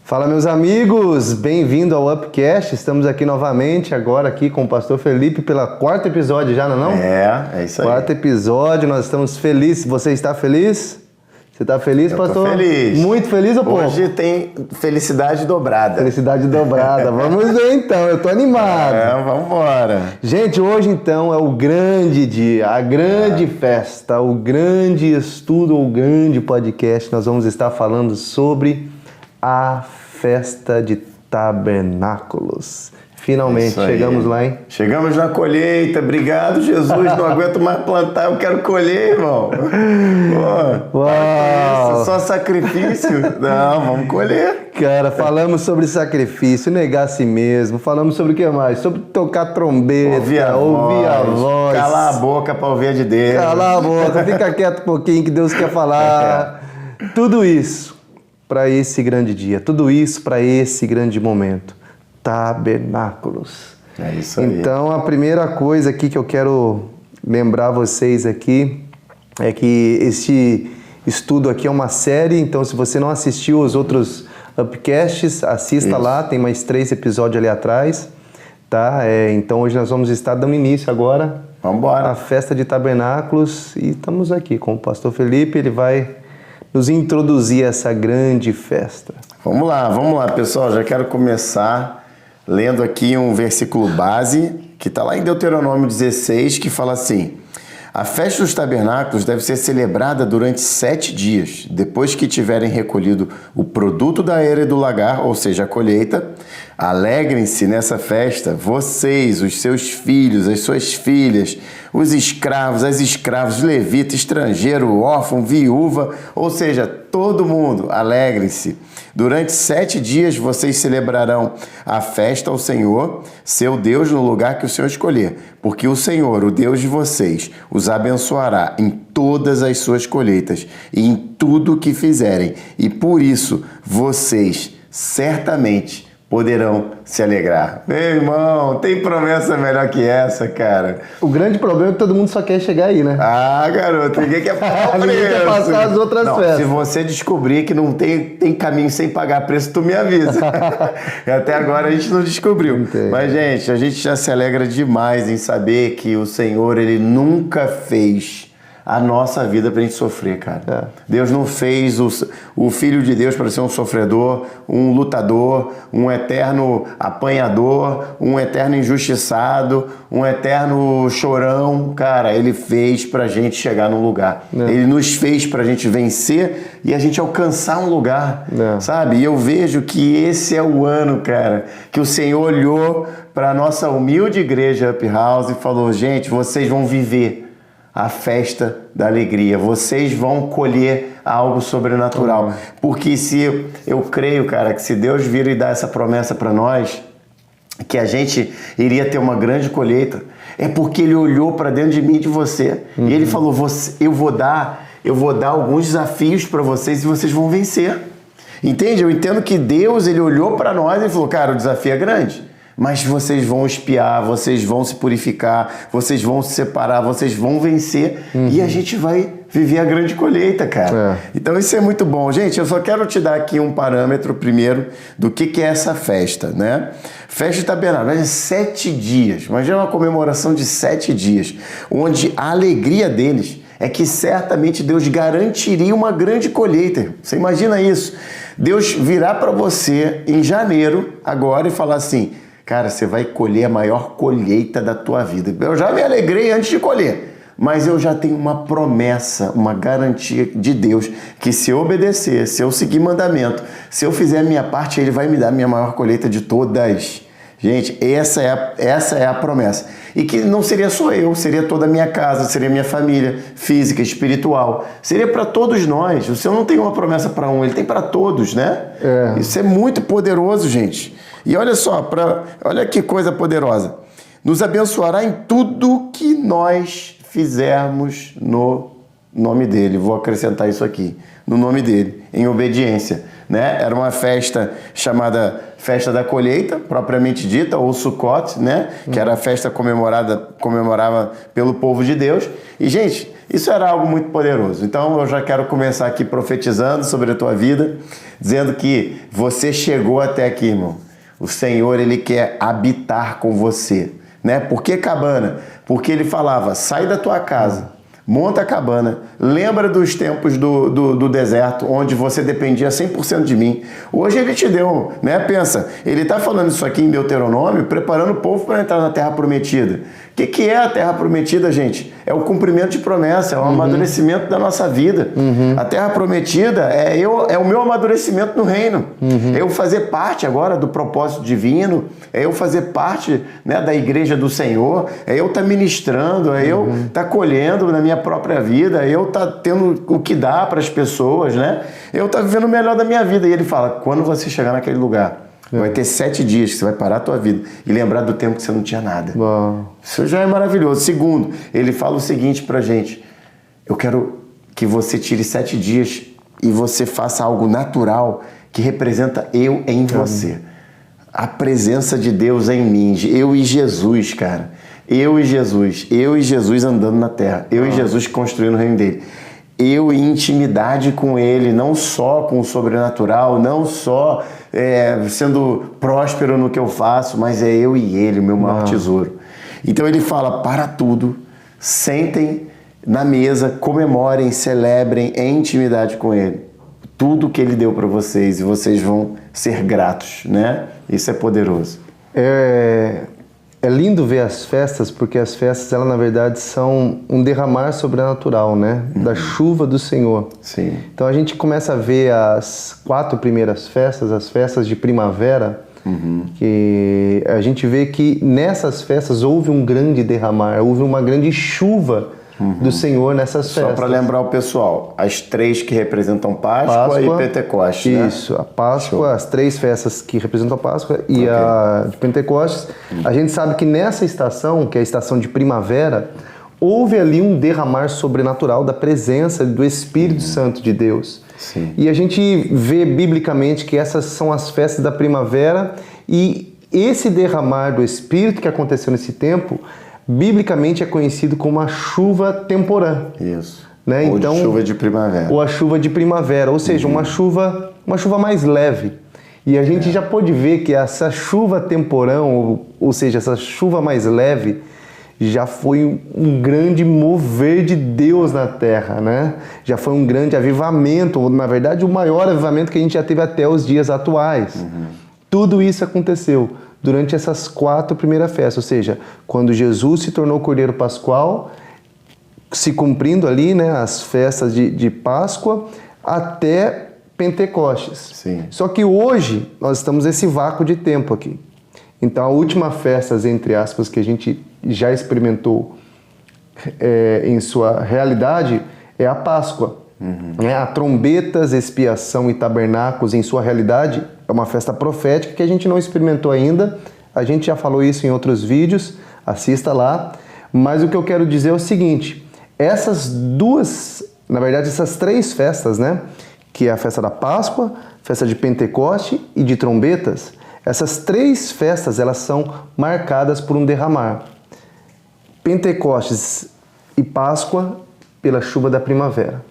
Fala, meus amigos, bem-vindo ao Upcast. Estamos aqui novamente, agora aqui com o pastor Felipe pela quarto episódio já, não é? É isso aí. Quarto episódio, nós estamos felizes. Você está feliz? Você está feliz, pastor? Eu tô feliz. Muito feliz ou pouco? Hoje tem felicidade dobrada. Felicidade dobrada. Vamos ver então, eu tô animado. Vamos embora. Gente, hoje então é o grande dia, a grande festa, o grande estudo, o grande podcast. Nós vamos estar falando sobre a festa de tabernáculos. Finalmente, chegamos lá, hein? Chegamos na colheita. Obrigado, Jesus. Não aguento mais plantar, eu quero colher, irmão. Pô, Uau! só sacrifício? Não, vamos colher. Cara, falamos sobre sacrifício, negar a si mesmo. Falamos sobre o que mais? Sobre tocar trombeta, ouvir a voz. Calar a boca para ouvir a de Deus. Calar a boca, fica quieto um pouquinho que Deus quer falar. Tudo isso para esse grande dia, tudo isso para esse grande momento. Tabernáculos. É isso aí. Então, a primeira coisa aqui que eu quero lembrar vocês aqui é que este estudo aqui é uma série, então se você não assistiu os outros Upcasts, assista isso lá, tem mais 3 episódios ali atrás, tá? Então hoje nós vamos estar dando início agora à festa de tabernáculos e estamos aqui com o pastor Felipe, ele vai nos introduzir a essa grande festa. Vamos lá, pessoal, já quero começar lendo aqui um versículo base, que está lá em Deuteronômio 16, que fala assim: a festa dos tabernáculos deve ser celebrada durante 7 dias, depois que tiverem recolhido o produto da era e do lagar, ou seja, a colheita. Alegrem-se nessa festa, vocês, os seus filhos, as suas filhas, os escravos, as escravas, levita, estrangeiro, órfão, viúva, ou seja, todo mundo, alegrem-se. Durante 7 dias vocês celebrarão a festa ao Senhor, seu Deus, no lugar que o Senhor escolher, porque o Senhor, o Deus de vocês, os abençoará em todas as suas colheitas e em tudo o que fizerem, e por isso vocês certamente poderão se alegrar. Meu irmão, tem promessa melhor que essa, cara. O grande problema é que todo mundo só quer chegar aí, né? Ah, garoto, ninguém quer pagar o preço. Ninguém quer passar as outras festas. Se você descobrir que não tem caminho sem pagar preço, tu me avisa. Até agora a gente não descobriu. Entendi. Mas, gente, a gente já se alegra demais em saber que o Senhor, Ele nunca fez a nossa vida pra gente sofrer, cara. Deus não fez o Filho de Deus para ser um sofredor, um lutador, um eterno apanhador, um eterno injustiçado, um eterno chorão. Cara, Ele fez pra gente chegar num lugar. Ele nos fez pra gente vencer e a gente alcançar um lugar, sabe? E eu vejo que esse é o ano, cara, que o Senhor olhou pra nossa humilde igreja Up House e falou: gente, vocês vão viver a festa da alegria. Vocês vão colher algo sobrenatural. Porque se eu creio, cara, que se Deus vir e dar essa promessa para nós, que a gente iria ter uma grande colheita, é porque Ele olhou para dentro de mim e de você. E Ele falou: eu vou dar alguns desafios para vocês e vocês vão vencer. Entende? Eu entendo que Deus, Ele olhou para nós e falou: cara, o desafio é grande. Mas vocês vão espiar, vocês vão se purificar, vocês vão se separar, vocês vão vencer e a gente vai viver a grande colheita, cara. Então isso é muito bom. Gente, eu só quero te dar aqui um parâmetro primeiro do que é essa festa, né? Festa de tabernáculos, é 7 dias, imagina uma comemoração de 7 dias, onde a alegria deles é que certamente Deus garantiria uma grande colheita. Você imagina isso? Deus virá para você em janeiro agora e falar assim: cara, você vai colher a maior colheita da tua vida. Eu já me alegrei antes de colher, mas eu já tenho uma promessa, uma garantia de Deus, que se eu obedecer, se eu seguir mandamento, se eu fizer a minha parte, Ele vai me dar a minha maior colheita de todas. Gente, essa é a promessa. E que não seria só eu, seria toda a minha casa, seria minha família, física, espiritual. Seria para todos nós. O Senhor não tem uma promessa para um, Ele tem para todos, né? Isso é muito poderoso, gente. E olha só, olha que coisa poderosa. Nos abençoará em tudo que nós fizermos no nome dele. Vou acrescentar isso aqui. No nome dele, em obediência. né? Era uma festa chamada Festa da Colheita, propriamente dita, ou Sukkot, né? Que era a festa comemorava pelo povo de Deus. E, gente, isso era algo muito poderoso. Então, eu já quero começar aqui profetizando sobre a tua vida, dizendo que você chegou até aqui, irmão. O Senhor, Ele quer habitar com você, né? Por que cabana? Porque Ele falava, sai da tua casa, monta a cabana, lembra dos tempos do deserto, onde você dependia 100% de mim. Hoje Ele te deu, né? Pensa, Ele está falando isso aqui em Deuteronômio, preparando o povo para entrar na Terra Prometida. O que é a Terra Prometida, gente? É o cumprimento de promessa, é o amadurecimento da nossa vida. A Terra Prometida é o meu amadurecimento no reino. É eu fazer parte agora do propósito divino, é eu fazer parte, né, da igreja do Senhor, é eu estar ministrando, é eu estar colhendo na minha própria vida, é eu estar tendo o que dá para as pessoas, né? Eu estar vivendo o melhor da minha vida. E Ele fala, quando você chegar naquele lugar, vai ter 7 dias que você vai parar a tua vida e lembrar do tempo que você não tinha nada. Isso já é maravilhoso. Segundo, Ele fala o seguinte pra gente, eu quero que você tire 7 dias e você faça algo natural que representa eu em você. A presença de Deus em mim, eu e Jesus, cara. Eu e Jesus andando na terra, eu e Jesus construindo o reino dele. Eu em intimidade com Ele, não só com o sobrenatural, não só sendo próspero no que eu faço, mas é eu e Ele, o meu maior tesouro. Então Ele fala, para tudo, sentem na mesa, comemorem, celebrem em intimidade com Ele. Tudo que Ele deu para vocês e vocês vão ser gratos, né? Isso é poderoso. É lindo ver as festas, porque as festas, elas na verdade são um derramar sobrenatural, né? Da chuva do Senhor. Sim. Então a gente começa a ver as 4 primeiras festas, as festas de primavera, que a gente vê que nessas festas houve um grande derramar, houve uma grande chuva do Senhor nessas festas. Só para lembrar o pessoal, as 3 que representam Páscoa e Pentecostes, né? Isso, a Páscoa, as 3 festas que representam a Páscoa e a de Pentecostes. A gente sabe que nessa estação, que é a estação de primavera, houve ali um derramar sobrenatural da presença do Espírito Santo de Deus. Sim. E a gente vê biblicamente que essas são as festas da primavera e esse derramar do Espírito que aconteceu nesse tempo, biblicamente é conhecido como a chuva temporã. Isso. Né? Ou então, de chuva de primavera. Ou a chuva de primavera, ou seja, uma chuva mais leve. E a gente já pode ver que essa chuva temporã, ou seja, essa chuva mais leve, já foi um grande mover de Deus na terra, né? Já foi um grande avivamento, ou, na verdade, o maior avivamento que a gente já teve até os dias atuais. Tudo isso aconteceu durante essas 4 primeiras festas, ou seja, quando Jesus se tornou Cordeiro Pascual, se cumprindo ali, né, as festas de Páscoa até Pentecostes. Sim. Só que hoje nós estamos nesse vácuo de tempo aqui. Então a última festa, entre aspas, que a gente já experimentou em sua realidade é a Páscoa. A trombetas, expiação e tabernáculos em sua realidade é uma festa profética que a gente não experimentou ainda. A gente já falou isso em outros vídeos, assista lá. Mas o que eu quero dizer é o seguinte, essas 3 festas, né, que é a festa da Páscoa, festa de Pentecoste e de trombetas, essas 3 festas elas são marcadas por um derramar. Pentecostes e Páscoa pela chuva da primavera,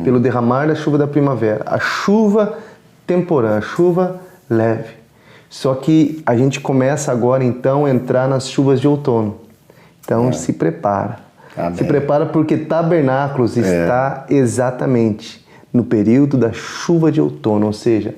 pelo derramar da chuva da primavera, a chuva temporã, a chuva leve. Só que a gente começa agora então a entrar nas chuvas de outono. Então se prepara. Amém. Se prepara porque Tabernáculos está exatamente no período da chuva de outono, ou seja,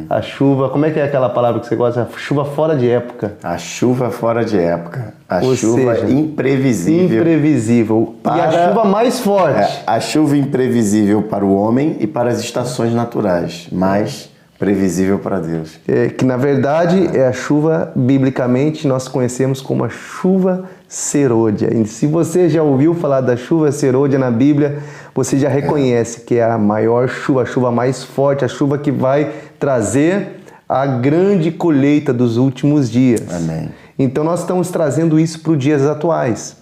a chuva, como é que é aquela palavra que você gosta? A chuva fora de época. A chuva fora de época. A Ou chuva seja, imprevisível. Imprevisível. E a chuva mais forte. A chuva imprevisível para o homem e para as estações naturais, mas previsível para Deus. Que na verdade é a chuva, biblicamente, nós conhecemos como a chuva serôdia. E se você já ouviu falar da chuva serôdia na Bíblia, você já reconhece que é a maior chuva, a chuva mais forte, a chuva que vai trazer a grande colheita dos últimos dias. Amém. Então nós estamos trazendo isso para os dias atuais,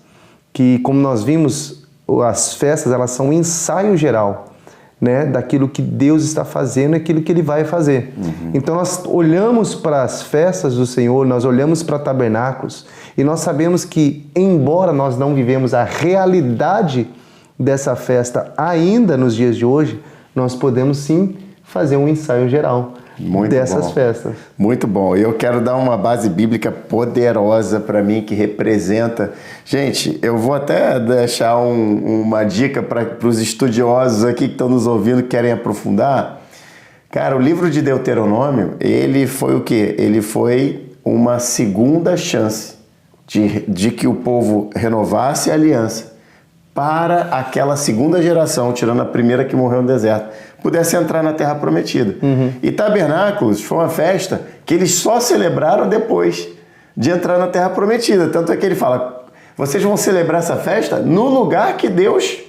que como nós vimos, as festas elas são um ensaio geral né, daquilo que Deus está fazendo e aquilo que Ele vai fazer. Então nós olhamos para as festas do Senhor, nós olhamos para tabernáculos e nós sabemos que, embora nós não vivemos a realidade dessa festa ainda nos dias de hoje, nós podemos sim fazer um ensaio geral dessas festas. Muito bom. Eu quero dar uma base bíblica poderosa para mim que representa... Gente, eu vou até deixar uma dica para os estudiosos aqui que estão nos ouvindo, que querem aprofundar. Cara, o livro de Deuteronômio, ele foi o quê? Ele foi uma segunda chance de que o povo renovasse a aliança para aquela segunda geração, tirando a primeira que morreu no deserto, pudesse entrar na Terra Prometida. E Tabernáculos foi uma festa que eles só celebraram depois de entrar na Terra Prometida. Tanto é que ele fala, vocês vão celebrar essa festa no lugar que Deus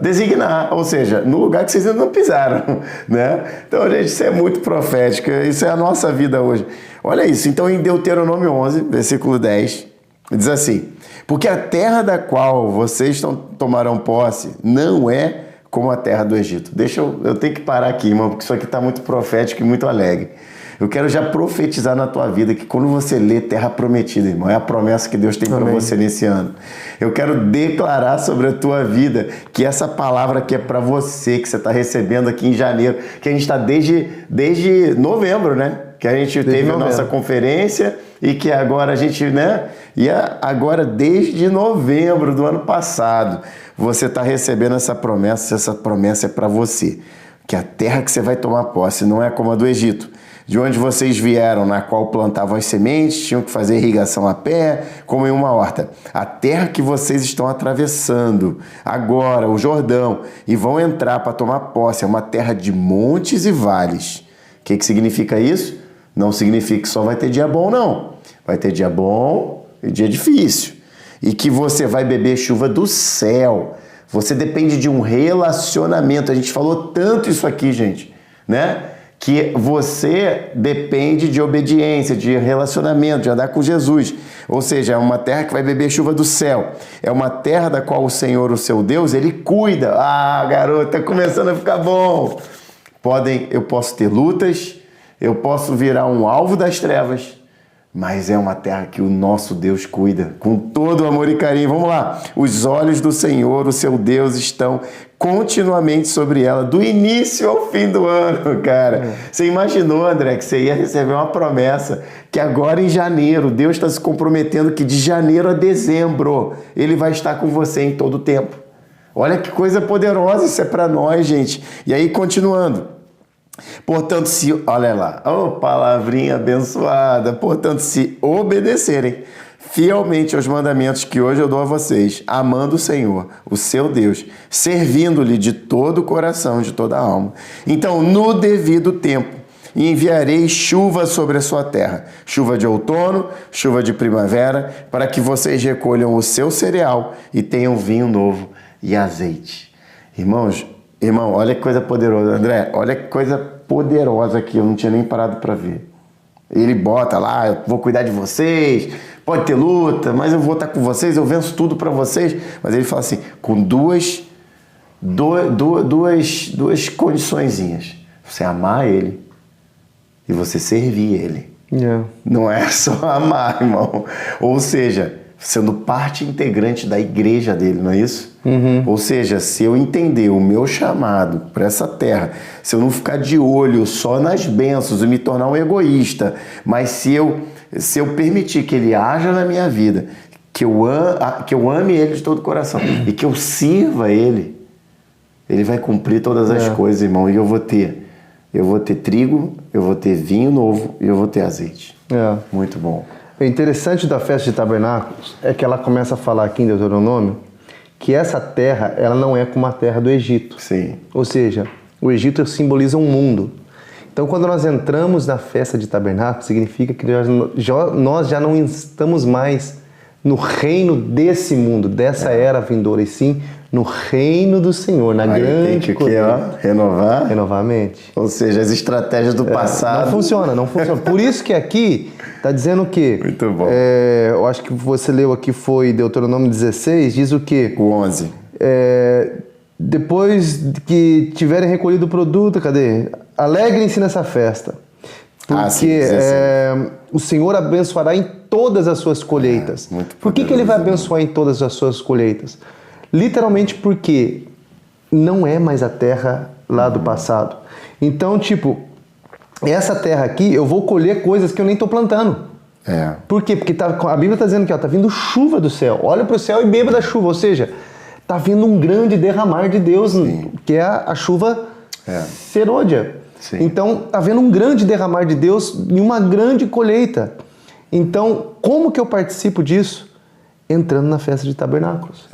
designar, ou seja, no lugar que vocês ainda não pisaram, né? Então, gente, isso é muito profético, isso é a nossa vida hoje. Olha isso, então em Deuteronômio 11, versículo 10, diz assim, porque a terra da qual vocês tomarão posse não é como a terra do Egito. Eu tenho que parar aqui, irmão, porque isso aqui está muito profético e muito alegre. Eu quero já profetizar na tua vida que quando você lê Terra Prometida, irmão, é a promessa que Deus tem para você nesse ano. Eu quero declarar sobre a tua vida que essa palavra que é para você, que você está recebendo aqui em janeiro, que a gente está desde novembro, né? Que a gente teve a nossa conferência e que agora a gente, né? E agora desde novembro do ano passado, você está recebendo essa promessa é para você. Que a terra que você vai tomar posse não é como a do Egito, de onde vocês vieram, na qual plantavam as sementes, tinham que fazer irrigação a pé, como em uma horta. A terra que vocês estão atravessando agora, o Jordão, e vão entrar para tomar posse, é uma terra de montes e vales. O que significa isso? Não significa que só vai ter dia bom, não. Vai ter dia bom e dia difícil. E que você vai beber chuva do céu. Você depende de um relacionamento. A gente falou tanto isso aqui, gente, né? Que você depende de obediência, de relacionamento, de andar com Jesus. Ou seja, é uma terra que vai beber chuva do céu. É uma terra da qual o Senhor, o seu Deus, Ele cuida. Ah, garoto, tá começando a ficar bom. Eu posso ter lutas, eu posso virar um alvo das trevas, mas é uma terra que o nosso Deus cuida, com todo amor e carinho. Vamos lá. Os olhos do Senhor, o seu Deus, estão continuamente sobre ela, do início ao fim do ano, cara. Você imaginou, André, que você ia receber uma promessa, que agora em janeiro, Deus está se comprometendo que de janeiro a dezembro, Ele vai estar com você em todo o tempo. Olha que coisa poderosa isso é para nós, gente. E aí, continuando. Portanto, olha lá, palavrinha abençoada. Portanto, se obedecerem fielmente aos mandamentos que hoje eu dou a vocês, amando o Senhor, o seu Deus, servindo-lhe de todo o coração, de toda a alma, então, no devido tempo, enviarei chuva sobre a sua terra, chuva de outono, chuva de primavera, para que vocês recolham o seu cereal e tenham vinho novo e azeite. Irmão, olha que coisa poderosa, André, olha que coisa poderosa aqui, eu não tinha nem parado para ver. Ele bota lá, eu vou cuidar de vocês, pode ter luta, mas eu vou estar com vocês, eu venço tudo para vocês. Mas ele fala assim, com duas condiçõezinhas. Você amar Ele e você servir Ele. Não é só amar, irmão. Ou seja, sendo parte integrante da igreja dele, não é isso? Ou seja, se eu entender o meu chamado para essa terra, se eu não ficar de olho só nas bênçãos e me tornar um egoísta, mas se eu permitir que Ele haja na minha vida, que eu ame Ele de todo o coração e que eu sirva Ele, Ele vai cumprir todas as coisas, irmão, e eu vou ter trigo, eu vou ter vinho novo e eu vou ter azeite. Muito bom. O interessante da festa de tabernáculos é que ela começa a falar aqui em Deuteronômio que essa terra, ela não é como a terra do Egito. Sim. Ou seja, o Egito simboliza um mundo. Então, quando nós entramos na festa de tabernáculos, significa que nós já não estamos mais no reino desse mundo, dessa era vindoura, e sim no reino do Senhor, na grande coisa. Renovar a mente. Ou seja, as estratégias do passado. Não funciona. Por isso que aqui está dizendo o quê? Muito bom. Eu acho que você leu aqui, foi Deuteronômio 16, diz o quê? O 11. depois que tiverem recolhido o produto, cadê? Alegrem-se nessa festa. Porque o Senhor abençoará em todas as suas colheitas. Por que Ele vai abençoar em todas as suas colheitas? Literalmente porque não é mais a terra lá do passado. Então, tipo, essa terra aqui, eu vou colher coisas que eu nem estou plantando. Por quê? Porque a Bíblia está dizendo que está vindo chuva do céu. Olha para o céu e beba da chuva. Ou seja, está vindo um grande derramar de Deus, que é a chuva serôdia. Então, está havendo um grande derramar de Deus e uma grande colheita. Então, como que eu participo disso? Entrando na festa de tabernáculos.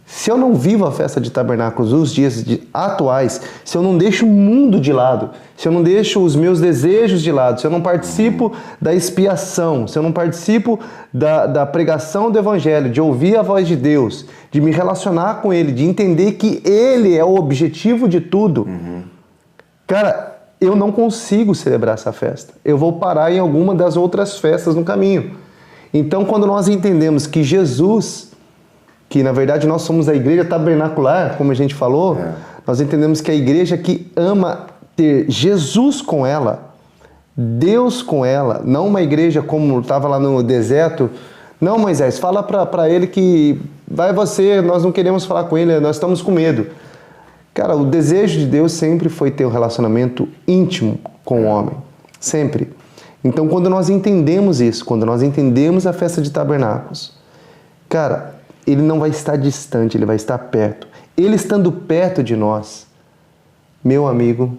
Se eu não vivo a festa de tabernáculos nos dias atuais, se eu não deixo o mundo de lado, se eu não deixo os meus desejos de lado, se eu não participo da expiação, se eu não participo da pregação do Evangelho, de ouvir a voz de Deus, de me relacionar com Ele, de entender que Ele é o objetivo de tudo, cara, eu não consigo celebrar essa festa. Eu vou parar em alguma das outras festas no caminho. Então, quando nós entendemos que Jesus, que na verdade nós somos a igreja tabernacular, como a gente falou, nós entendemos que a igreja que ama ter Jesus com ela, Deus com ela, não uma igreja como estava lá no deserto. Não, Moisés, fala para ele que vai você, nós não queremos falar com ele, nós estamos com medo. Cara, o desejo de Deus sempre foi ter um relacionamento íntimo com o homem. Sempre. Então, quando nós entendemos isso, quando nós entendemos a festa de tabernáculos, cara, Ele não vai estar distante, Ele vai estar perto. Ele estando perto de nós, meu amigo,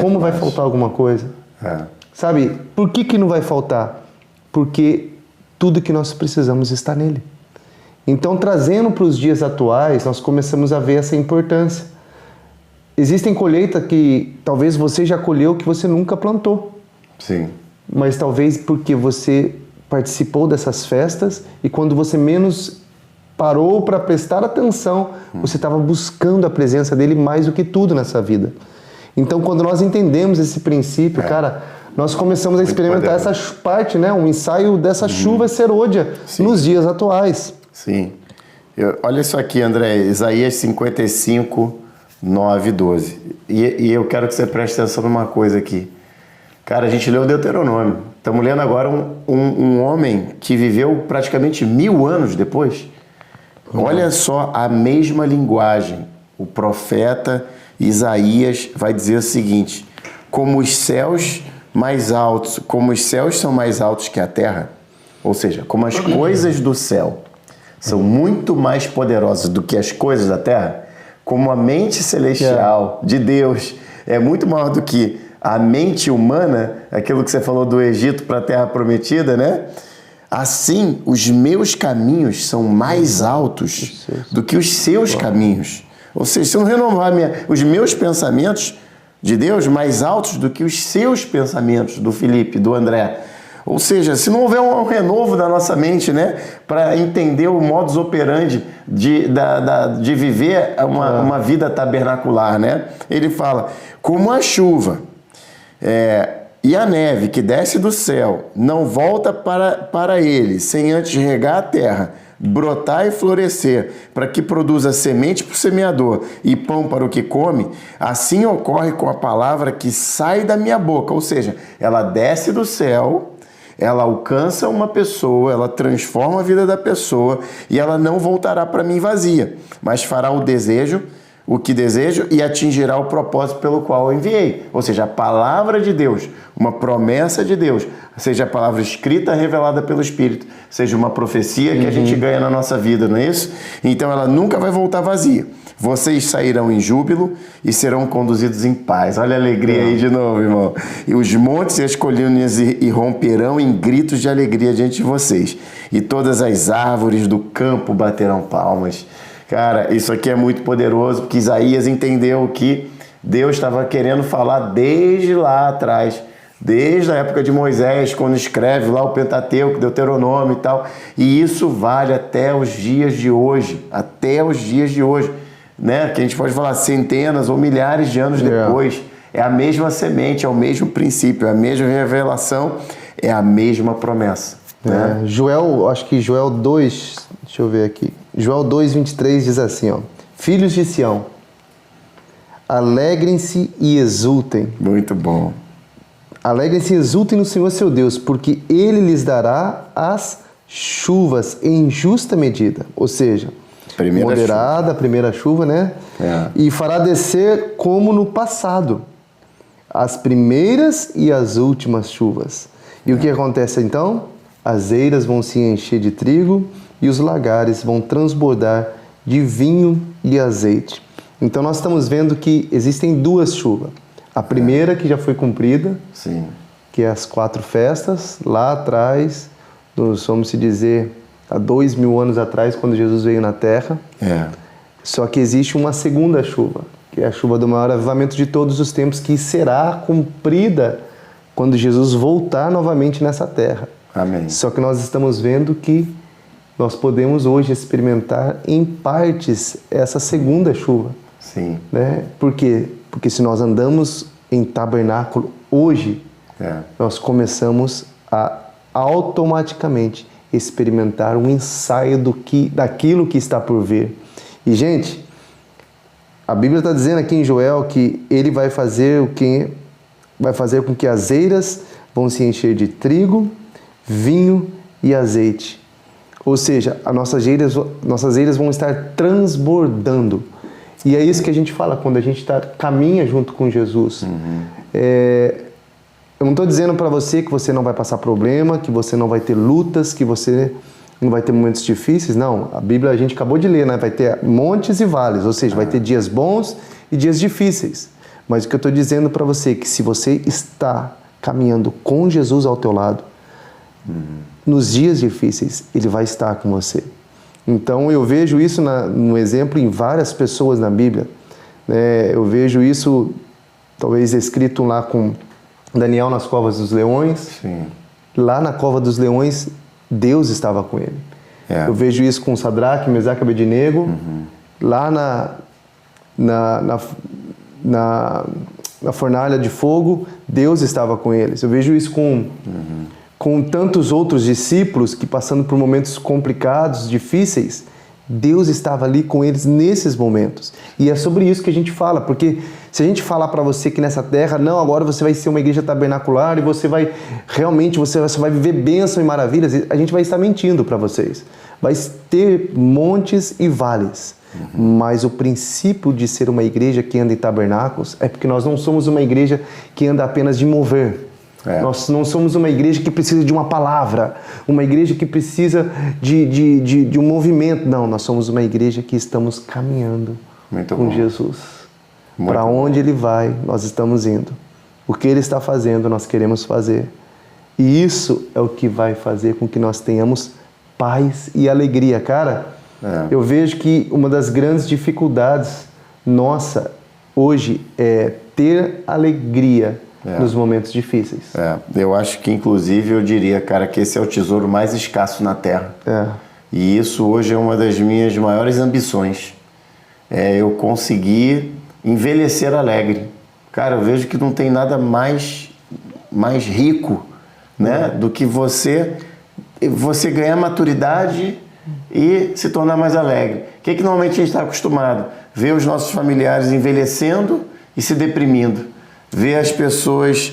como vai faltar alguma coisa? Sabe, por que não vai faltar? Porque tudo que nós precisamos está nele. Então, trazendo para os dias atuais, nós começamos a ver essa importância. Existem colheitas que talvez você já colheu que você nunca plantou. Mas talvez porque você participou dessas festas e quando você menos parou para prestar atenção, você estava buscando a presença dele mais do que tudo nessa vida. Então, quando nós entendemos esse princípio, cara, nós começamos a experimentar essa parte, né? Um ensaio dessa chuva serôdia nos dias atuais. Olha isso aqui, André, Isaías 55, 9 e 12. E eu quero que você preste atenção numa coisa aqui. Cara, a gente leu o Deuteronômio. Estamos lendo agora um homem que viveu praticamente 1000 anos depois. Olha só a mesma linguagem. O profeta Isaías vai dizer o seguinte: como os céus são mais altos que a terra, ou seja, como as coisas do céu são muito mais poderosas do que as coisas da terra, como a mente celestial de Deus é muito maior do que a mente humana, aquilo que você falou do Egito para a Terra Prometida, né? Assim, os meus caminhos são mais altos do que os seus caminhos. Ou seja, se eu não renovar os meus pensamentos de Deus, mais altos do que os seus pensamentos, do Felipe, do André. Ou seja, se não houver um renovo da nossa mente, né, para entender o modus operandi de viver uma vida tabernacular, né? Ele fala, como a chuva e a neve que desce do céu não volta para ele, sem antes regar a terra, brotar e florescer, para que produza semente para o semeador e pão para o que come, assim ocorre com a palavra que sai da minha boca. Ou seja, ela desce do céu, ela alcança uma pessoa, ela transforma a vida da pessoa e ela não voltará para mim vazia, mas fará o que desejo e atingirá o propósito pelo qual eu enviei. Ou seja, a palavra de Deus, uma promessa de Deus, seja a palavra escrita revelada pelo Espírito, seja uma profecia que a gente ganha na nossa vida, não é isso? Então ela nunca vai voltar vazia. Vocês sairão em júbilo e serão conduzidos em paz. Olha a alegria aí de novo, irmão. E os montes e as colinas irromperão em gritos de alegria diante de vocês. E todas as árvores do campo baterão palmas. Cara, isso aqui é muito poderoso, porque Isaías entendeu que Deus estava querendo falar desde lá atrás, desde a época de Moisés, quando escreve lá o Pentateuco, Deuteronômio e tal. E isso vale até os dias de hoje, né? Que a gente pode falar centenas ou milhares de anos depois. É a mesma semente, é o mesmo princípio, é a mesma revelação, é a mesma promessa. Né? Joel 2, deixa eu ver aqui. Joel 2:23 diz assim, ó: Filhos de Sião, alegrem-se e exultem. Muito bom. Alegrem-se e exultem no Senhor seu Deus, porque Ele lhes dará as chuvas em justa medida. Ou seja, moderada, a primeira chuva, né? E fará descer como no passado, as primeiras e as últimas chuvas. E o que acontece então? As eiras vão se encher de trigo e os lagares vão transbordar de vinho e azeite. Então nós estamos vendo que existem duas chuvas. A primeira que já foi cumprida, sim, que é as 4 festas, lá atrás, vamos se dizer, há 2000 anos atrás, quando Jesus veio na Terra. Só que existe uma segunda chuva, que é a chuva do maior avivamento de todos os tempos, que será cumprida quando Jesus voltar novamente nessa Terra. Amém. Só que nós estamos vendo que nós podemos hoje experimentar em partes essa segunda chuva. Sim. Né? Por quê? Porque se nós andamos em tabernáculo hoje, nós começamos a automaticamente experimentar um ensaio daquilo que está por vir. E, gente, a Bíblia está dizendo aqui em Joel que ele vai fazer vai fazer com que as eiras vão se encher de trigo, vinho e azeite. Ou seja, nossas eiras vão estar transbordando. E é isso que a gente fala quando a gente caminha junto com Jesus. Eu não estou dizendo para você que você não vai passar problema, que você não vai ter lutas, que você não vai ter momentos difíceis. Não, a Bíblia a gente acabou de ler, né? Vai ter montes e vales, ou seja, vai ter dias bons e dias difíceis. Mas o que eu estou dizendo para você é que se você está caminhando com Jesus ao teu lado, nos dias difíceis, Ele vai estar com você. Então eu vejo isso no exemplo em várias pessoas na Bíblia. Eu vejo isso talvez escrito lá com Daniel nas covas dos leões. Sim. Lá na cova dos leões, Deus estava com ele. Eu vejo isso com Sadraque, Mesaque e Abednego. Lá na fornalha de fogo, Deus estava com eles. Eu vejo isso com tantos outros discípulos que, passando por momentos complicados, difíceis, Deus estava ali com eles nesses momentos. E é sobre isso que a gente fala, porque se a gente falar para você que nessa terra, não, agora você vai ser uma igreja tabernacular e você vai viver bênção e maravilhas, a gente vai estar mentindo para vocês. Vai ter montes e vales. Mas o princípio de ser uma igreja que anda em tabernáculos é porque nós não somos uma igreja que anda apenas de mover. Nós não somos uma igreja que precisa de uma palavra, uma igreja que precisa de um movimento. Não, nós somos uma igreja que estamos caminhando com Jesus. Para onde Ele vai, nós estamos indo. O que Ele está fazendo, nós queremos fazer. E isso é o que vai fazer com que nós tenhamos paz e alegria. Cara, eu vejo que uma das grandes dificuldades nossa hoje é ter alegria nos momentos difíceis. Eu acho que, inclusive, eu diria, cara, que esse é o tesouro mais escasso na Terra. E isso hoje é uma das minhas maiores ambições. Eu conseguir envelhecer alegre. Cara, eu vejo que não tem nada mais rico, né, do que você ganhar maturidade e se tornar mais alegre. O que normalmente a gente está acostumado? Ver os nossos familiares envelhecendo e se deprimindo. Ver as pessoas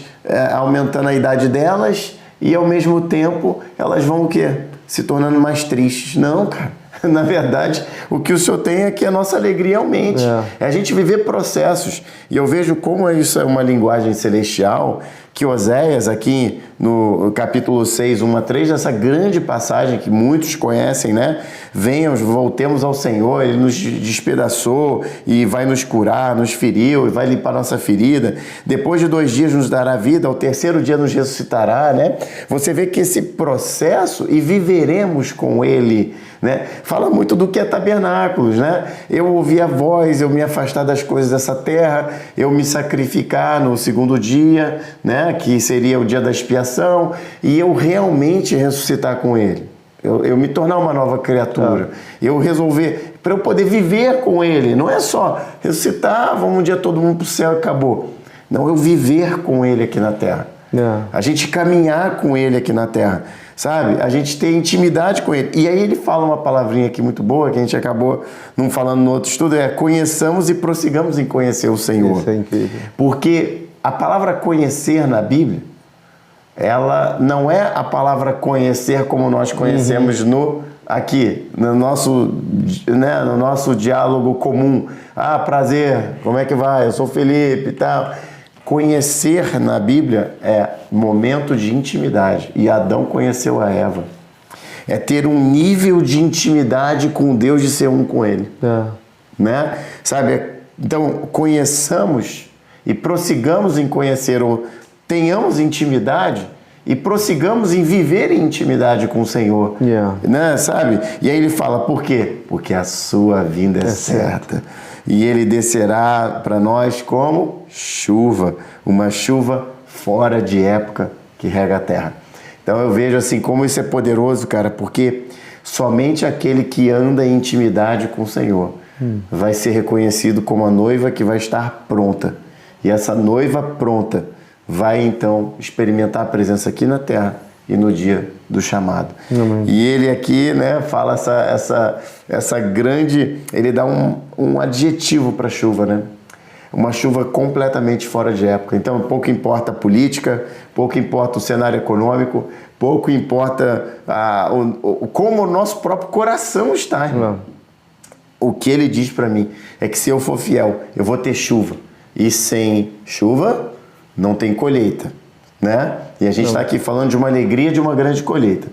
aumentando a idade delas e, ao mesmo tempo, elas vão o quê? Se tornando mais tristes. Não, cara. Na verdade, o que o Senhor tem é que a nossa alegria aumente. É a gente viver processos. E eu vejo como isso é uma linguagem celestial, que Oséias, aqui no capítulo 6, 1-3, essa grande passagem que muitos conhecem, né? Venham, voltemos ao Senhor, Ele nos despedaçou e vai nos curar, nos feriu e vai limpar nossa ferida. Depois de 2 dias nos dará vida, ao 3º dia nos ressuscitará, né? Você vê que esse processo, e viveremos com Ele, né? Fala muito do que é tabernáculos, né? Eu ouvir a voz, eu me afastar das coisas dessa terra, eu me sacrificar no 2º dia, né? Que seria o dia da expiação, e eu realmente ressuscitar com Ele. Eu me tornar uma nova criatura. Eu resolver, para eu poder viver com Ele. Não é só ressuscitar, vamos um dia todo mundo para o céu e acabou. Não, eu viver com Ele aqui na terra. A gente caminhar com Ele aqui na terra, sabe? A gente ter intimidade com Ele. E aí ele fala uma palavrinha aqui muito boa, que a gente acabou não falando no outro estudo, conheçamos e prossigamos em conhecer o Senhor. Isso é incrível. Porque a palavra conhecer na Bíblia, ela não é a palavra conhecer como nós conhecemos aqui, no nosso diálogo comum. Ah, prazer, como é que vai? Eu sou o Felipe e tal. Conhecer na Bíblia é momento de intimidade. E Adão conheceu a Eva. É ter um nível de intimidade com Deus, de ser um com Ele. Né? Sabe? Então, conheçamos e prossigamos em conhecer, ou tenhamos intimidade e prossigamos em viver em intimidade com o Senhor. Né? Sabe? E aí ele fala, por quê? Porque a sua vinda é certa. E ele descerá para nós como chuva, uma chuva fora de época que rega a terra. Então eu vejo assim como isso é poderoso, cara, porque somente aquele que anda em intimidade com o Senhor vai ser reconhecido como a noiva que vai estar pronta. E essa noiva pronta vai então experimentar a presença aqui na terra e no dia do chamado. E ele aqui, né, fala essa grande... Ele dá um adjetivo para a chuva, né? Uma chuva completamente fora de época. Então, pouco importa a política, pouco importa o cenário econômico, pouco importa como o nosso próprio coração está, irmão. O que ele diz para mim é que se eu for fiel, eu vou ter chuva. E sem chuva, não tem colheita. Né? E a gente está aqui falando de uma alegria de uma grande colheita.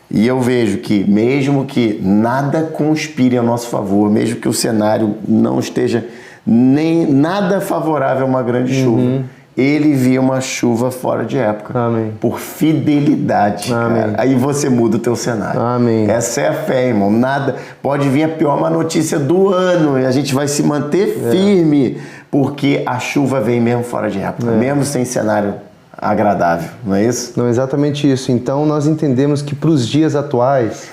E eu vejo que mesmo que nada conspire a nosso favor, mesmo que o cenário não esteja nem nada favorável a uma grande chuva, ele via uma chuva fora de época. Por fidelidade. Cara. Aí você muda o teu cenário. Essa é a fé, irmão. Nada pode vir a pior má notícia do ano e a gente vai se manter firme, porque a chuva vem mesmo fora de época, mesmo sem cenário agradável, não é isso? Não, exatamente isso. Então nós entendemos que para os dias atuais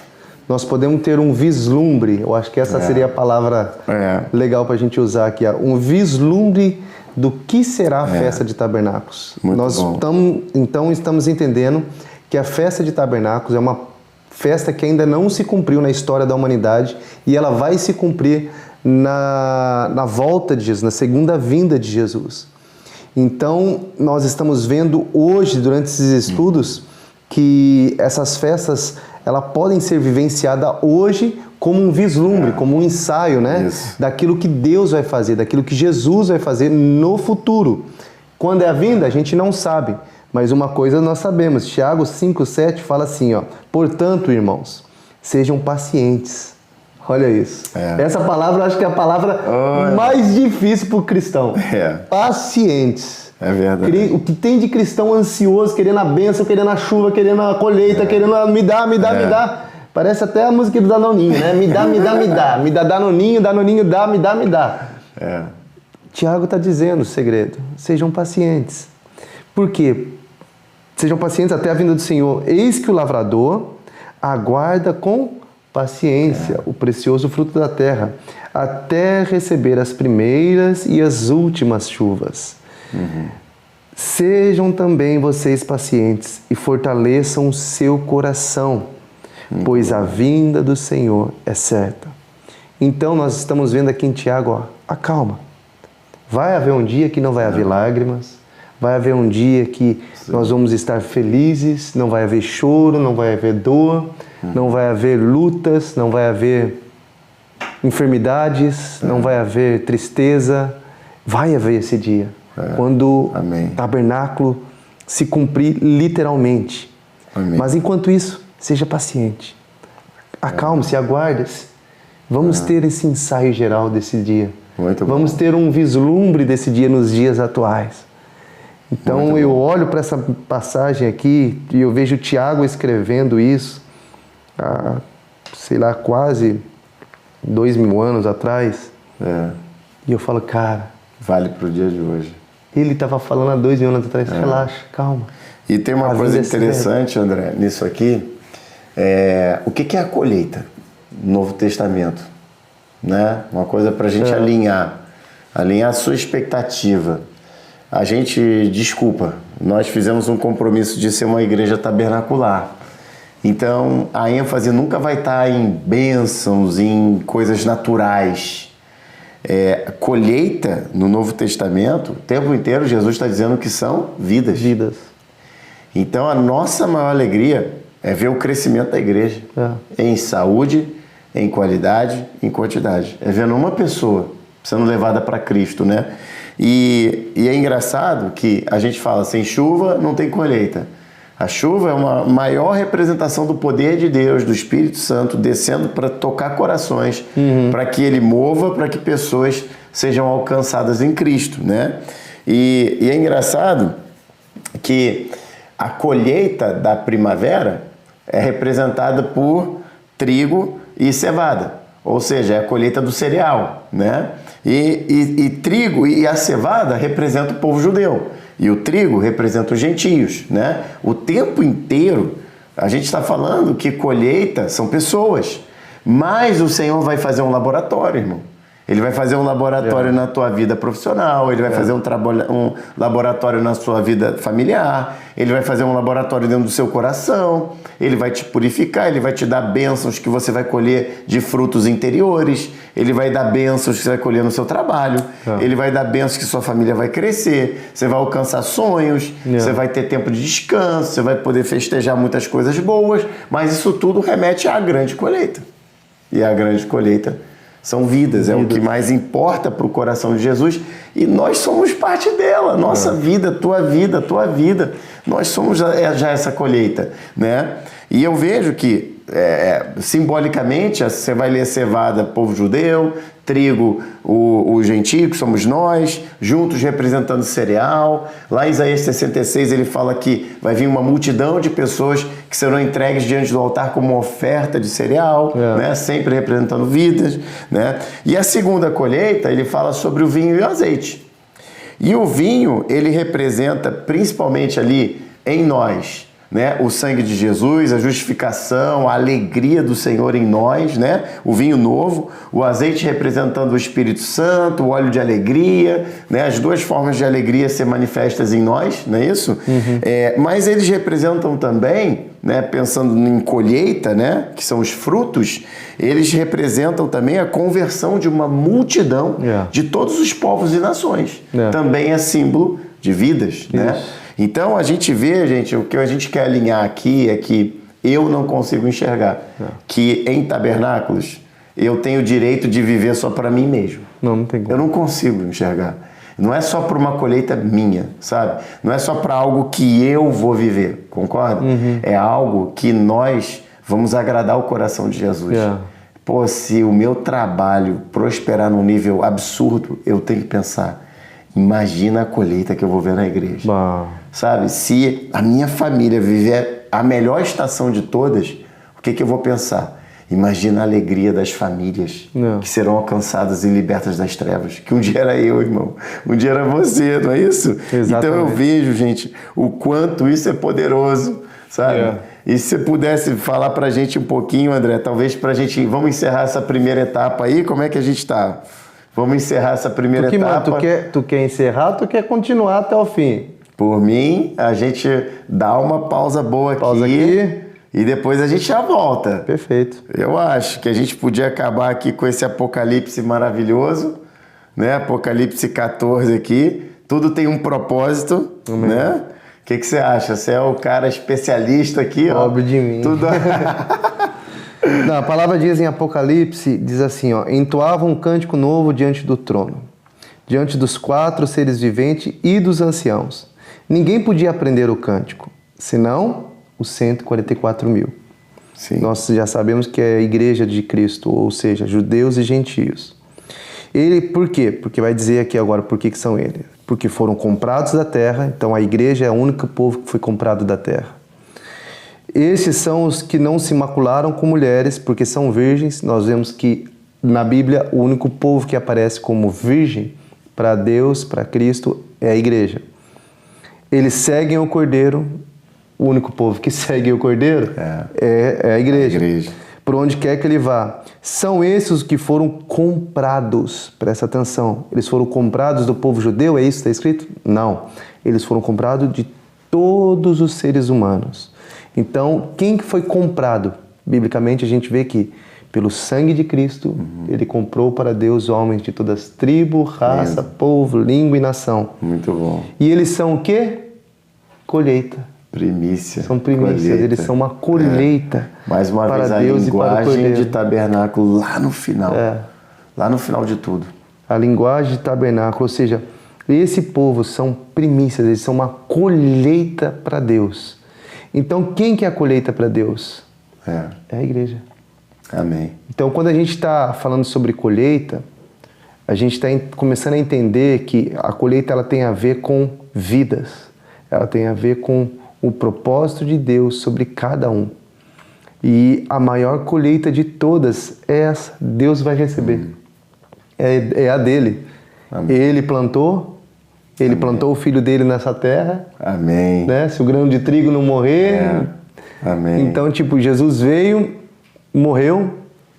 nós podemos ter um vislumbre, eu acho que essa seria a palavra legal para a gente usar aqui, um vislumbre do que será a festa de tabernáculos. Nós estamos entendendo que a festa de tabernáculos é uma festa que ainda não se cumpriu na história da humanidade e ela vai se cumprir na volta de Jesus, na segunda vinda de Jesus. Então, nós estamos vendo hoje, durante esses estudos, que essas festas elas podem ser vivenciadas hoje como um vislumbre, como um ensaio, né? Daquilo que Deus vai fazer, daquilo que Jesus vai fazer no futuro. Quando é a vinda, a gente não sabe, mas uma coisa nós sabemos. Tiago 5,7 fala assim, ó, portanto, irmãos, sejam pacientes. Olha isso. Essa palavra eu acho que é a palavra mais difícil para o cristão. Pacientes. É verdade. O que tem de cristão ansioso, querendo a bênção, querendo a chuva, querendo a colheita, querendo me dá. Parece até a música do Danoninho, né? Me dá. Me dá Danoninho, dá, me dá. Tiago está dizendo o segredo. Sejam pacientes. Por quê? Sejam pacientes até a vinda do Senhor. Eis que o lavrador aguarda com paciência o precioso fruto da terra, até receber as primeiras e as últimas chuvas. Sejam também vocês pacientes e fortaleçam o seu coração, pois a vinda do Senhor é certa. Então nós estamos vendo aqui em Tiago, acalma. Vai haver um dia que não vai haver lágrimas, vai haver um dia que nós vamos estar felizes, não vai haver choro, não vai haver dor, não vai haver lutas, não vai haver enfermidades, não vai haver tristeza. Vai haver esse dia, quando o tabernáculo se cumprir literalmente. Mas enquanto isso, seja paciente. Acalme-se, aguarde-se. Vamos ter esse ensaio geral desse dia. Vamos ter um vislumbre desse dia nos dias atuais. Então eu olho para essa passagem aqui e eu vejo Tiago escrevendo isso há, sei lá, quase 2000 anos atrás. E eu falo, cara... Vale para o dia de hoje. Ele estava falando há 2000 anos atrás, relaxa, calma. E tem uma coisa interessante, André, nisso aqui. O que é a colheita no Novo Testamento? Né? Uma coisa para a gente alinhar a sua expectativa. A gente, desculpa, nós fizemos um compromisso de ser uma igreja tabernacular. Então, a ênfase nunca vai estar em bênçãos, em coisas naturais. Colheita, no Novo Testamento, o tempo inteiro Jesus está dizendo que são vidas. Então, a nossa maior alegria é ver o crescimento da igreja. Em saúde, em qualidade, em quantidade. É vendo uma pessoa sendo levada para Cristo, né? E é engraçado que a gente fala, sem chuva não tem colheita. A chuva é uma maior representação do poder de Deus, do Espírito Santo, descendo para tocar corações, para que Ele mova, para que pessoas sejam alcançadas em Cristo, né? E é engraçado que a colheita da primavera é representada por trigo e cevada, ou seja, é a colheita do cereal, né? E trigo e a cevada representam o povo judeu. E o trigo representa os gentios, né? O tempo inteiro a gente está falando que colheita são pessoas, mas o Senhor vai fazer um laboratório, irmão. Ele vai fazer um laboratório na tua vida profissional, Ele vai fazer um laboratório na sua vida familiar, Ele vai fazer um laboratório dentro do seu coração, Ele vai te purificar, Ele vai te dar bênçãos que você vai colher de frutos interiores, Ele vai dar bênçãos que você vai colher no seu trabalho, Ele vai dar bênçãos que sua família vai crescer, você vai alcançar sonhos, você vai ter tempo de descanso, você vai poder festejar muitas coisas boas, mas isso tudo remete à grande colheita. E a grande colheita são vidas, é o que mais importa para o coração de Jesus, e nós somos parte dela, nossa vida, tua vida, nós somos já essa colheita, né? E eu vejo que simbolicamente você vai ler cevada, povo judeu, trigo, o gentio, que somos nós, juntos representando cereal. Lá em Isaías 66 ele fala que vai vir uma multidão de pessoas que serão entregues diante do altar como uma oferta de cereal, né? Sempre representando vidas, né? E a segunda colheita ele fala sobre o vinho e o azeite. E o vinho ele representa principalmente ali em nós, né? O sangue de Jesus, a justificação, a alegria do Senhor em nós, né? O vinho novo, o azeite representando o Espírito Santo, o óleo de alegria, né? As duas formas de alegria ser manifestas em nós, não é isso? Mas eles representam também, né? Pensando em colheita, né? Que são os frutos, eles representam também a conversão de uma multidão de todos os povos e nações. Também é símbolo de vidas, né? Então, a gente vê, gente, o que a gente quer alinhar aqui é que eu não consigo enxergar que em tabernáculos eu tenho o direito de viver só para mim mesmo. Não tem como. Eu não consigo enxergar. Não é só para uma colheita minha, sabe? Não é só para algo que eu vou viver, concorda? É algo que nós vamos agradar o coração de Jesus. Pô, se o meu trabalho prosperar num nível absurdo, eu tenho que pensar, imagina a colheita que eu vou ver na igreja. Sabe, se a minha família viver a melhor estação de todas, o que eu vou pensar? Imagina a alegria das famílias que serão alcançadas e libertas das trevas. Que um dia era eu, irmão. Um dia era você, não é isso? Exatamente. Então eu vejo, gente, o quanto isso é poderoso, sabe? E se você pudesse falar pra gente um pouquinho, André, talvez pra gente... Vamos encerrar essa primeira etapa aí? Como é que a gente tá? Vamos encerrar essa primeira etapa. Tu quer encerrar ou tu quer continuar até o fim? Por mim, a gente dá uma pausa boa aqui e depois a gente já volta. Perfeito. Eu acho que a gente podia acabar aqui com esse Apocalipse maravilhoso, né? Apocalipse 14 aqui. Tudo tem um propósito, né? O que você acha? Você é o cara especialista aqui, ó. Pobre de mim. Tudo... Não, a palavra diz em Apocalipse, diz assim, ó, entoavam um cântico novo diante do trono, diante dos 4 seres viventes e dos anciãos. Ninguém podia aprender o cântico, senão os 144 mil. Sim. Nós já sabemos que é a igreja de Cristo, ou seja, judeus e gentios. Por quê? Porque vai dizer aqui agora por que são eles. Porque foram comprados da terra, então a igreja é o único povo que foi comprado da terra. Esses são os que não se macularam com mulheres, porque são virgens. Nós vemos que na Bíblia o único povo que aparece como virgem para Deus, para Cristo, é a igreja. Eles seguem o Cordeiro, o único povo que segue o Cordeiro é a igreja. Por onde quer que ele vá. São esses os que foram comprados, presta atenção, eles foram comprados do povo judeu, é isso que está escrito? Não, eles foram comprados de todos os seres humanos. Então, quem que foi comprado? Biblicamente a gente vê que pelo sangue de Cristo, ele comprou para Deus homens de todas as tribos, raça, povo, língua e nação. Muito bom. E eles são o quê? Colheita. Primícia. São primícias, colheita. Eles são uma colheita. Mais uma para vez a Deus linguagem de tabernáculo lá no final. Lá no final de tudo. A linguagem de tabernáculo, ou seja, esse povo são primícias, eles são uma colheita para Deus. Então, quem que é a colheita para Deus? É a igreja. Amém. Então, quando a gente está falando sobre colheita, a gente está começando a entender que a colheita ela tem a ver com vidas. Ela tem a ver com o propósito de Deus sobre cada um. E a maior colheita de todas é essa. Deus vai receber. É a dele. Amém. Ele plantou o filho dele nessa terra. Amém. Né? Se o grão de trigo não morrer... Amém. Então, Jesus veio, morreu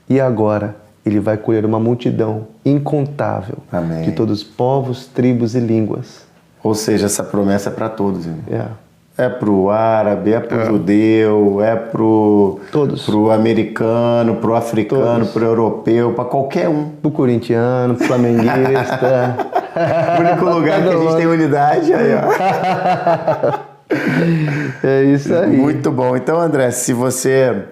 e agora ele vai colher uma multidão incontável. Amém. De todos os povos, tribos e línguas. Ou seja, essa promessa é para todos. É para o árabe, é para o judeu, é para o americano, para o africano, para o europeu, para qualquer um. Para o corintiano, para o flamenguista. O único lugar que a gente tem unidade aí, ó. É isso aí. Muito bom. Então, André, se você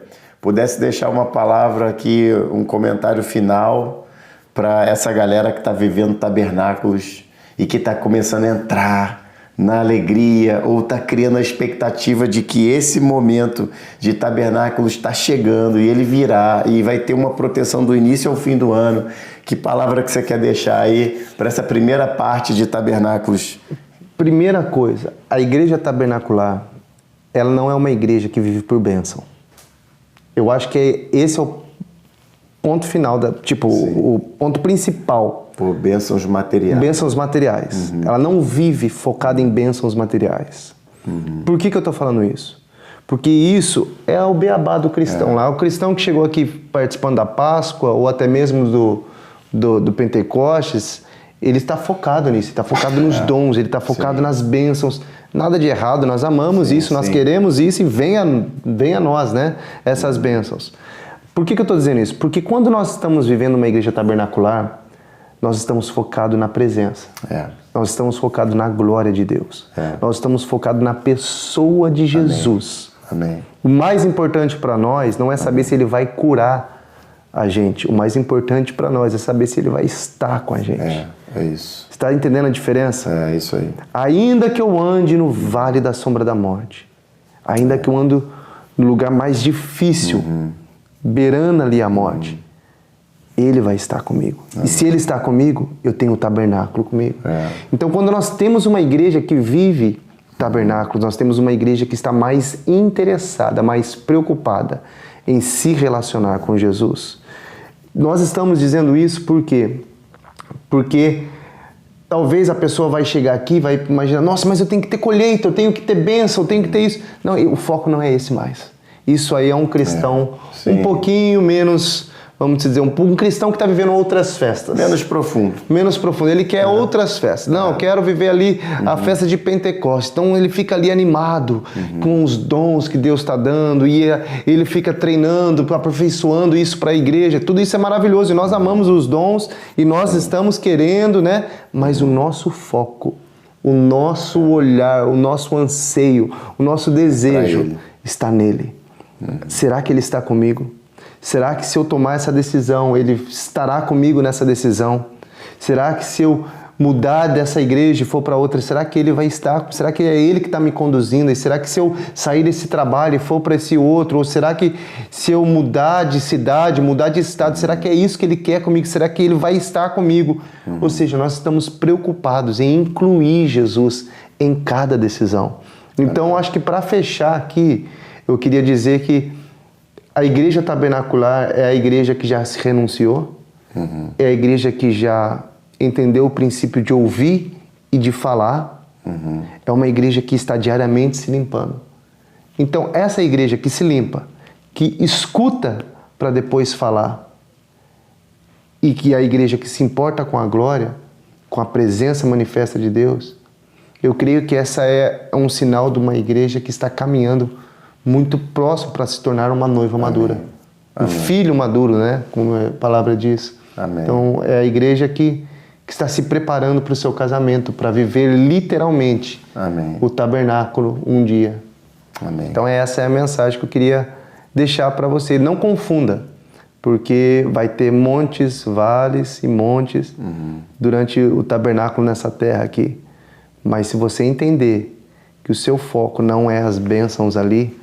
pudesse deixar uma palavra aqui, um comentário final para essa galera que está vivendo tabernáculos e que está começando a entrar na alegria ou está criando a expectativa de que esse momento de tabernáculos está chegando e ele virá e vai ter uma proteção do início ao fim do ano. Que palavra que você quer deixar aí para essa primeira parte de tabernáculos? Primeira coisa, a igreja tabernacular, ela não é uma igreja que vive por bênção. Eu acho que esse é o ponto final, o ponto principal. Por bênçãos materiais. Bênçãos materiais. Ela não vive focada em bênçãos materiais. Por que eu estou falando isso? Porque isso é o beabá do cristão lá. O cristão que chegou aqui participando da Páscoa ou até mesmo do Pentecostes, ele está focado nisso, ele está focado nos dons, ele está focado nas bênçãos. Nada de errado, nós amamos isso, nós queremos isso e venha a nós, né? Essas bênçãos. Por que eu estou dizendo isso? Porque quando nós estamos vivendo uma igreja tabernacular, nós estamos focados na presença. Nós estamos focados na glória de Deus. Nós estamos focados na pessoa de Jesus. Amém. O mais importante para nós não é saber se ele vai curar a gente. O mais importante para nós é saber se ele vai estar com a gente. É isso. Você está entendendo a diferença? É isso aí. Ainda que eu ande no vale da sombra da morte, ainda que eu ando no lugar mais difícil, beirando ali a morte, ele vai estar comigo. E se ele está comigo, eu tenho o tabernáculo comigo. Então, quando nós temos uma igreja que vive tabernáculos, nós temos uma igreja que está mais interessada, mais preocupada em se relacionar com Jesus. Nós estamos dizendo isso por quê? Porque talvez a pessoa vai chegar aqui e vai imaginar, nossa, mas eu tenho que ter colheita, eu tenho que ter bênção, eu tenho que ter isso. Não, o foco não é esse mais. Isso aí é um cristão um pouquinho menos, vamos dizer, um cristão que está vivendo outras festas. Menos profundo. Menos profundo. Ele quer outras festas. Não, eu quero viver ali a festa de Pentecostes. Então ele fica ali animado com os dons que Deus está dando e ele fica treinando, aperfeiçoando isso para a igreja. Tudo isso é maravilhoso e nós amamos os dons e nós estamos querendo, né? Mas o nosso foco, o nosso olhar, o nosso anseio, o nosso desejo está nele. Será que ele está comigo? Será que se eu tomar essa decisão, ele estará comigo nessa decisão? Será que se eu mudar dessa igreja e for para outra, será que ele vai estar? Será que é ele que está me conduzindo? E será que se eu sair desse trabalho e for para esse outro? Ou será que se eu mudar de cidade, mudar de estado, será que é isso que ele quer comigo? Será que ele vai estar comigo? Ou seja, nós estamos preocupados em incluir Jesus em cada decisão. Então, eu acho que para fechar aqui, eu queria dizer que a igreja tabernacular é a igreja que já se renunciou, é a igreja que já entendeu o princípio de ouvir e de falar, é uma igreja que está diariamente se limpando. Então, essa igreja que se limpa, que escuta para depois falar, e que é a igreja que se importa com a glória, com a presença manifesta de Deus, Eu creio que essa é um sinal de uma igreja que está caminhando muito próximo para se tornar uma noiva madura. Um filho maduro, né? Como a palavra diz. Amém. Então, é a igreja que está se preparando para o seu casamento, para viver literalmente o tabernáculo um dia. Amém. Então, essa é a mensagem que eu queria deixar para você. Não confunda, porque vai ter montes, vales e montes durante o tabernáculo nessa terra aqui. Mas se você entender que o seu foco não é as bênçãos ali,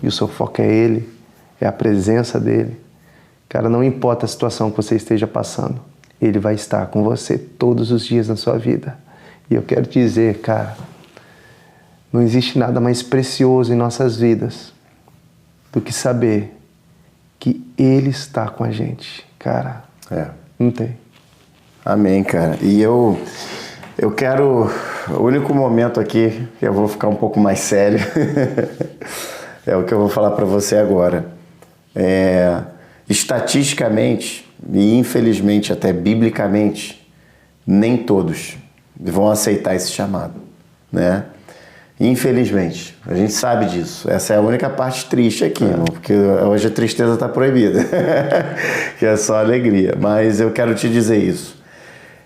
e o seu foco é Ele, é a presença dEle, cara, não importa a situação que você esteja passando, Ele vai estar com você todos os dias na sua vida. E eu quero te dizer, cara, não existe nada mais precioso em nossas vidas do que saber que Ele está com a gente, cara. Não tem. Amém, cara. E eu quero... O único momento aqui que eu vou ficar um pouco mais sério é o que eu vou falar para você agora. Estatisticamente e infelizmente até biblicamente, nem todos vão aceitar esse chamado, né? Infelizmente, a gente sabe disso. Essa é a única parte triste aqui, irmão, porque hoje a tristeza está proibida, que é só alegria. Mas eu quero te dizer isso.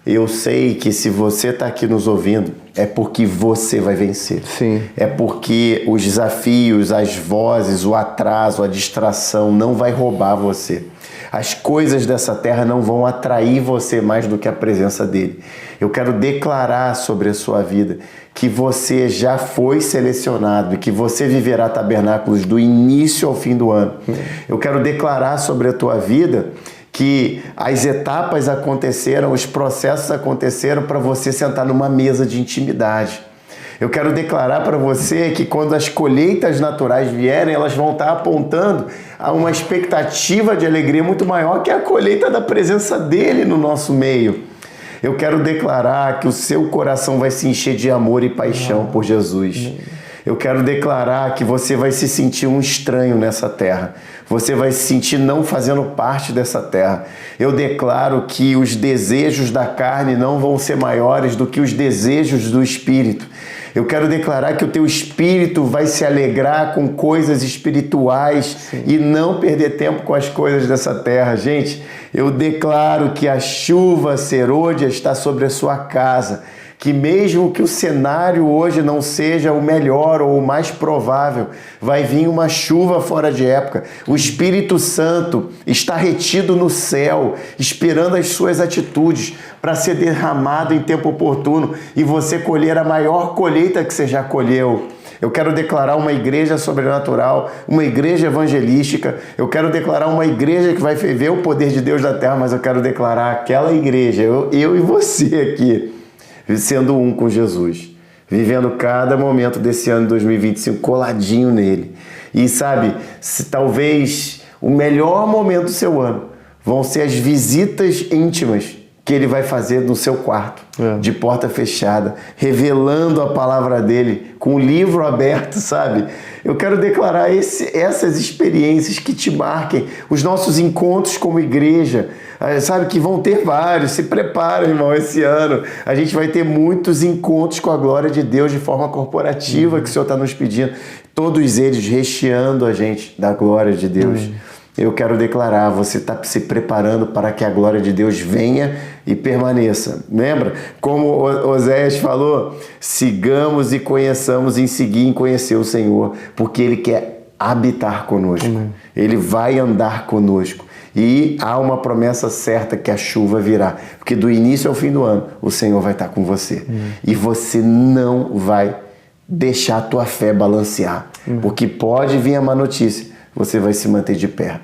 Eu sei que se você está aqui nos ouvindo, é porque você vai vencer. Sim. É porque os desafios, as vozes, o atraso, a distração não vai roubar você. As coisas dessa terra não vão atrair você mais do que a presença dele. Eu quero declarar sobre a sua vida que você já foi selecionado e que você viverá tabernáculos do início ao fim do ano. Eu quero declarar sobre a tua vida que as etapas aconteceram, os processos aconteceram para você sentar numa mesa de intimidade. Eu quero declarar para você que quando as colheitas naturais vierem, elas vão estar apontando a uma expectativa de alegria muito maior que a colheita da presença dele no nosso meio. Eu quero declarar que o seu coração vai se encher de amor e paixão por Jesus. Eu quero declarar que você vai se sentir um estranho nessa terra. Você vai se sentir não fazendo parte dessa terra. Eu declaro que os desejos da carne não vão ser maiores do que os desejos do Espírito. Eu quero declarar que o teu espírito vai se alegrar com coisas espirituais e não perder tempo com as coisas dessa terra. Gente, eu declaro que a chuva serôdia está sobre a sua casa. Que mesmo que o cenário hoje não seja o melhor ou o mais provável, vai vir uma chuva fora de época. O Espírito Santo está retido no céu, esperando as suas atitudes para ser derramado em tempo oportuno e você colher a maior colheita que você já colheu. Eu quero declarar uma igreja sobrenatural, uma igreja evangelística. Eu quero declarar uma igreja que vai ver o poder de Deus na terra, mas eu quero declarar aquela igreja, eu e você aqui, sendo um com Jesus, vivendo cada momento desse ano de 2025 coladinho nele. E sabe, talvez o melhor momento do seu ano vão ser as visitas íntimas que ele vai fazer no seu quarto, de porta fechada, revelando a palavra dele, com o livro aberto, sabe? Eu quero declarar essas experiências que te marquem, os nossos encontros como igreja, sabe, que vão ter vários. Se prepara, irmão, esse ano a gente vai ter muitos encontros com a glória de Deus de forma corporativa, que o Senhor está nos pedindo, todos eles recheando a gente da glória de Deus. Eu quero declarar, você está se preparando para que a glória de Deus venha e permaneça. Lembra? Como Oséias falou, sigamos e conheçamos em seguir e conhecer o Senhor, porque Ele quer habitar conosco. Ele vai andar conosco. E há uma promessa certa que a chuva virá, porque do início ao fim do ano o Senhor vai estar com você. E você não vai deixar a tua fé balancear, porque pode vir a má notícia, você vai se manter de pé.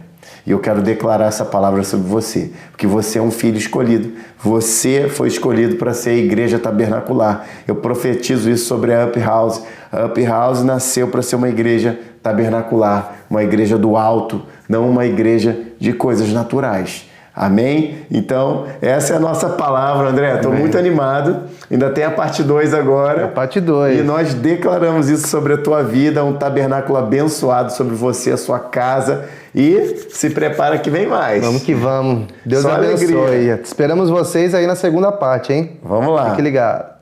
E eu quero declarar essa palavra sobre você, porque você é um filho escolhido. Você foi escolhido para ser a igreja tabernacular. Eu profetizo isso sobre a Up House. A Up House nasceu para ser uma igreja tabernacular, uma igreja do alto, não uma igreja de coisas naturais. Amém? Então, essa é a nossa palavra, André. Estou muito animado. Ainda tem a parte 2 agora. A parte 2. E nós declaramos isso sobre a tua vida, um tabernáculo abençoado sobre você, a sua casa. E se prepara que vem mais. Vamos que vamos. Deus Só abençoe. alegria. Esperamos vocês aí na segunda parte, hein? Vamos lá. Fique ligado.